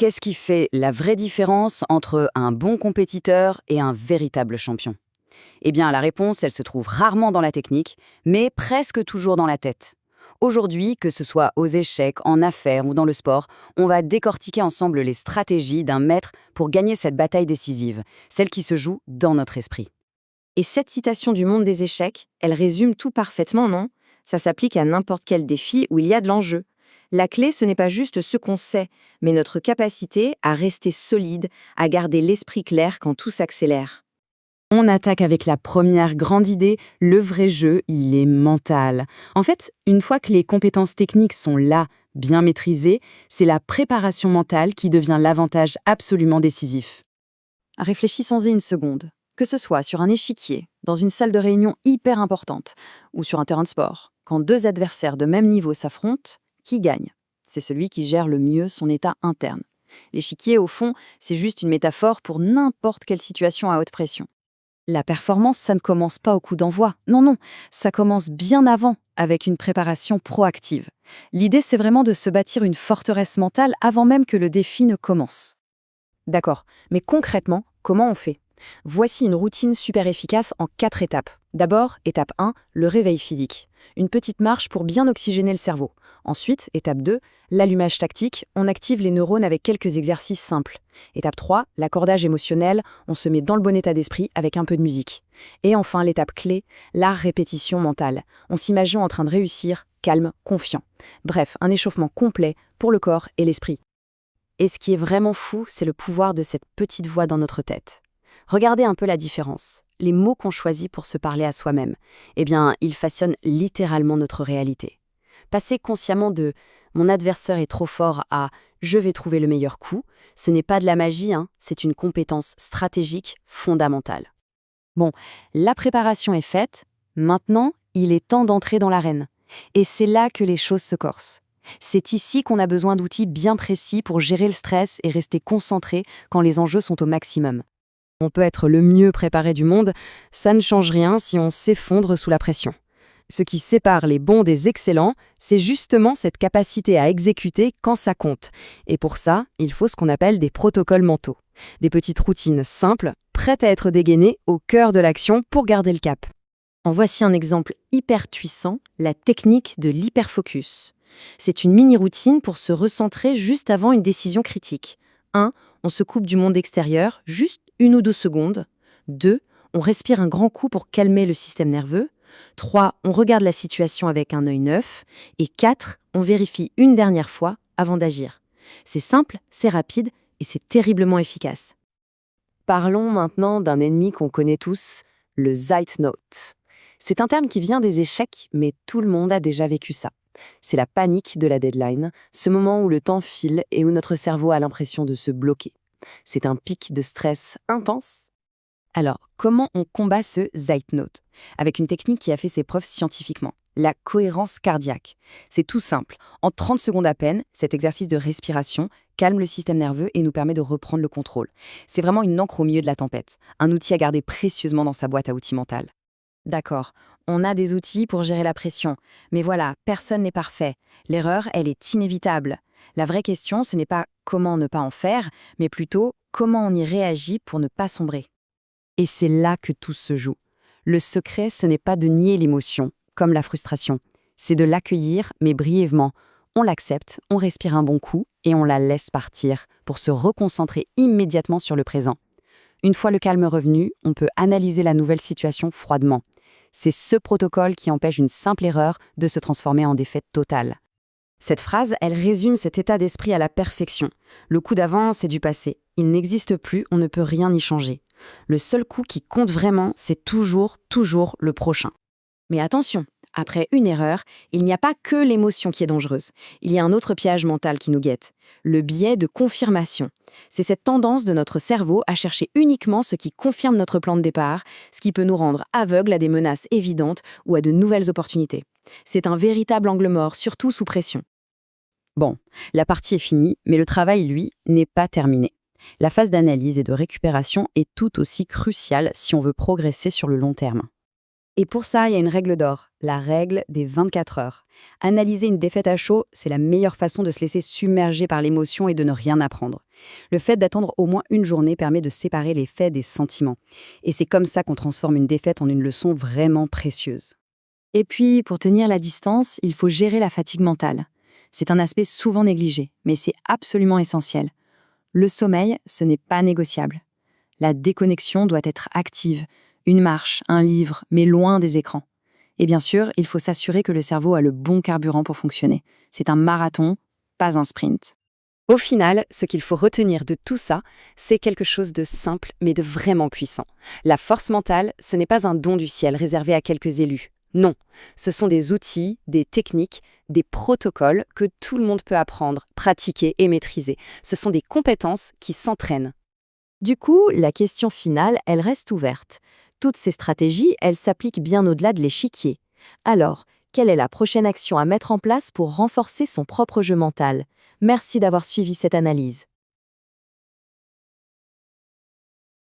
Qu'est-ce qui fait la vraie différence entre un bon compétiteur et un véritable champion? Eh bien, la réponse, elle se trouve rarement dans la technique, mais presque toujours dans la tête. Aujourd'hui, que ce soit aux échecs, en affaires ou dans le sport, on va décortiquer ensemble les stratégies d'un maître pour gagner cette bataille décisive, celle qui se joue dans notre esprit. Et cette citation du monde des échecs, elle résume tout parfaitement, non? Ça s'applique à n'importe quel défi où il y a de l'enjeu. La clé, ce n'est pas juste ce qu'on sait, mais notre capacité à rester solide, à garder l'esprit clair quand tout s'accélère. On attaque avec la première grande idée, le vrai jeu, il est mental. En fait, une fois que les compétences techniques sont là, bien maîtrisées, c'est la préparation mentale qui devient l'avantage absolument décisif. Réfléchissons-y une seconde. Que ce soit sur un échiquier, dans une salle de réunion hyper importante, ou sur un terrain de sport, quand deux adversaires de même niveau s'affrontent, qui gagne? C'est celui qui gère le mieux son état interne. L'échiquier, au fond, c'est juste une métaphore pour n'importe quelle situation à haute pression. La performance, ça ne commence pas au coup d'envoi. Non, non, ça commence bien avant, avec une préparation proactive. L'idée, c'est vraiment de se bâtir une forteresse mentale avant même que le défi ne commence. D'accord, mais concrètement, comment on fait? Voici une routine super efficace en 4 étapes. D'abord, étape 1, le réveil physique. Une petite marche pour bien oxygéner le cerveau. Ensuite, étape 2, l'allumage tactique. On active les neurones avec quelques exercices simples. Étape 3, l'accordage émotionnel. On se met dans le bon état d'esprit avec un peu de musique. Et enfin, l'étape clé, la répétition mentale. On s'imagine en train de réussir, calme, confiant. Bref, un échauffement complet pour le corps et l'esprit. Et ce qui est vraiment fou, c'est le pouvoir de cette petite voix dans notre tête. Regardez un peu la différence. Les mots qu'on choisit pour se parler à soi-même, eh bien, ils façonnent littéralement notre réalité. Passer consciemment de «mon adversaire est trop fort» à «je vais trouver le meilleur coup», ce n'est pas de la magie, c'est une compétence stratégique fondamentale. Bon, la préparation est faite, maintenant, il est temps d'entrer dans l'arène. Et c'est là que les choses se corsent. C'est ici qu'on a besoin d'outils bien précis pour gérer le stress et rester concentré quand les enjeux sont au maximum. On peut être le mieux préparé du monde, ça ne change rien si on s'effondre sous la pression. Ce qui sépare les bons des excellents, c'est justement cette capacité à exécuter quand ça compte. Et pour ça, il faut ce qu'on appelle des protocoles mentaux. Des petites routines simples, prêtes à être dégainées au cœur de l'action pour garder le cap. En voici un exemple hyper puissant, la technique de l'hyperfocus. C'est une mini-routine pour se recentrer juste avant une décision critique. 1. On se coupe du monde extérieur, juste 1 ou 2 secondes. 2. On respire un grand coup pour calmer le système nerveux. 3. On regarde la situation avec un œil neuf. Et 4. On vérifie une dernière fois avant d'agir. C'est simple, c'est rapide et c'est terriblement efficace. Parlons maintenant d'un ennemi qu'on connaît tous, le Zeitnote. C'est un terme qui vient des échecs, mais tout le monde a déjà vécu ça. C'est la panique de la deadline, ce moment où le temps file et où notre cerveau a l'impression de se bloquer. C'est un pic de stress intense. Alors, comment on combat ce Zeitnote? Avec une technique qui a fait ses preuves scientifiquement, la cohérence cardiaque. C'est tout simple. En 30 secondes à peine, cet exercice de respiration calme le système nerveux et nous permet de reprendre le contrôle. C'est vraiment une encre au milieu de la tempête, un outil à garder précieusement dans sa boîte à outils mentale. D'accord, on a des outils pour gérer la pression, mais voilà, personne n'est parfait. L'erreur, elle est inévitable. La vraie question, ce n'est pas comment ne pas en faire, mais plutôt comment on y réagit pour ne pas sombrer. Et c'est là que tout se joue. Le secret, ce n'est pas de nier l'émotion, comme la frustration. C'est de l'accueillir, mais brièvement. On l'accepte, on respire un bon coup et on la laisse partir pour se reconcentrer immédiatement sur le présent. Une fois le calme revenu, on peut analyser la nouvelle situation froidement. C'est ce protocole qui empêche une simple erreur de se transformer en défaite totale. Cette phrase, elle résume cet état d'esprit à la perfection. Le coup d'avant, c'est du passé. Il n'existe plus, on ne peut rien y changer. Le seul coup qui compte vraiment, c'est toujours le prochain. Mais attention, après une erreur, il n'y a pas que l'émotion qui est dangereuse. Il y a un autre piège mental qui nous guette, le biais de confirmation. C'est cette tendance de notre cerveau à chercher uniquement ce qui confirme notre plan de départ, ce qui peut nous rendre aveugles à des menaces évidentes ou à de nouvelles opportunités. C'est un véritable angle mort, surtout sous pression. Bon, la partie est finie, mais le travail, lui, n'est pas terminé. La phase d'analyse et de récupération est tout aussi cruciale si on veut progresser sur le long terme. Et pour ça, il y a une règle d'or, la règle des 24 heures. Analyser une défaite à chaud, c'est la meilleure façon de se laisser submerger par l'émotion et de ne rien apprendre. Le fait d'attendre au moins une journée permet de séparer les faits des sentiments. Et c'est comme ça qu'on transforme une défaite en une leçon vraiment précieuse. Et puis, pour tenir la distance, il faut gérer la fatigue mentale. C'est un aspect souvent négligé, mais c'est absolument essentiel. Le sommeil, ce n'est pas négociable. La déconnexion doit être active. Une marche, un livre, mais loin des écrans. Et bien sûr, il faut s'assurer que le cerveau a le bon carburant pour fonctionner. C'est un marathon, pas un sprint. Au final, ce qu'il faut retenir de tout ça, c'est quelque chose de simple mais de vraiment puissant. La force mentale, ce n'est pas un don du ciel réservé à quelques élus. Non, ce sont des outils, des techniques, des protocoles que tout le monde peut apprendre, pratiquer et maîtriser. Ce sont des compétences qui s'entraînent. Du coup, la question finale, elle reste ouverte. Toutes ces stratégies, elles s'appliquent bien au-delà de l'échiquier. Alors, quelle est la prochaine action à mettre en place pour renforcer son propre jeu mental? Merci d'avoir suivi cette analyse.